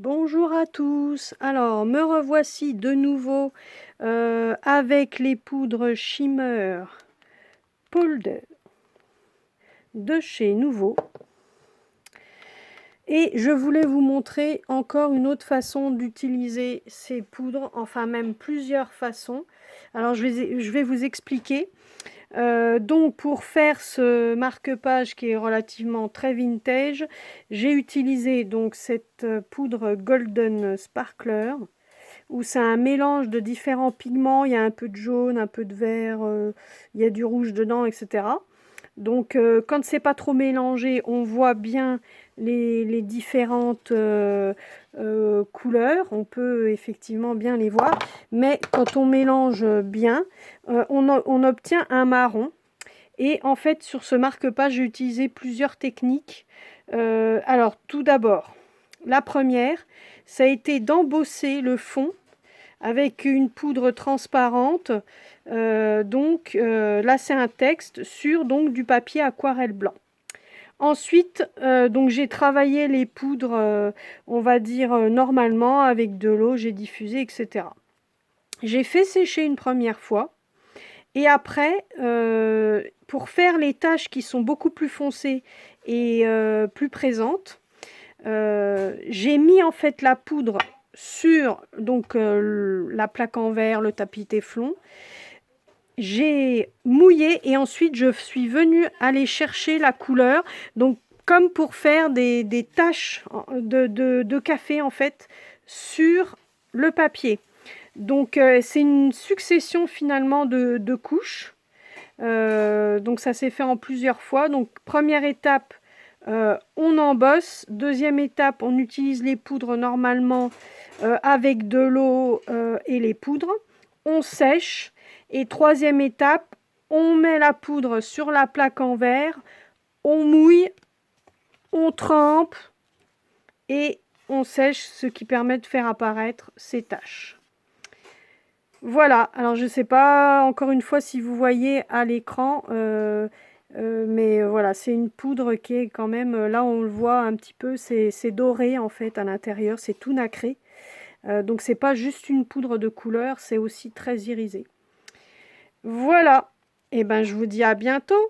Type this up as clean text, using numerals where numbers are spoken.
Bonjour à tous. Alors, me revoici de nouveau avec les poudres Shimmer Powder de chez Nouveau. Et je voulais vous montrer encore une autre façon d'utiliser ces poudres, enfin même plusieurs façons. Alors, je vais vous expliquer. Donc pour faire ce marque-page qui est relativement très vintage, j'ai utilisé donc cette poudre Golden Sparkler où c'est un mélange de différents pigments. Il y a un peu de jaune, un peu de vert, il y a du rouge dedans, etc. Donc quand c'est pas trop mélangé, on voit bien les différentes couleurs, on peut effectivement bien les voir, mais quand on mélange bien, on obtient un marron. Et en fait, sur ce marque-page, j'ai utilisé plusieurs techniques. Alors, tout d'abord, la première, ça a été d'embosser le fond avec une poudre transparente. Là, c'est un texte sur donc, du papier aquarelle blanc. Ensuite, donc j'ai travaillé les poudres, on va dire normalement, avec de l'eau, j'ai diffusé, etc. J'ai fait sécher une première fois. Et après, pour faire les taches qui sont beaucoup plus foncées et plus présentes, j'ai mis en fait la poudre sur donc, la plaque en verre, le tapis téflon. J'ai mouillé et ensuite je suis venue aller chercher la couleur. Donc comme pour faire des taches de café en fait sur le papier. Donc c'est une succession finalement de couches. Donc ça s'est fait en plusieurs fois. Donc première étape, on embosse. Deuxième étape, on utilise les poudres normalement avec de l'eau et les poudres. On sèche. Et troisième étape, on met la poudre sur la plaque en verre. On mouille, on trempe et on sèche, ce qui permet de faire apparaître ces taches. Voilà, alors je ne sais pas encore une fois si vous voyez à l'écran, mais voilà, c'est une poudre qui est quand même, là on le voit un petit peu, c'est doré en fait à l'intérieur, c'est tout nacré. Donc c'est pas juste une poudre de couleur, c'est aussi très irisé. Voilà, et ben je vous dis à bientôt.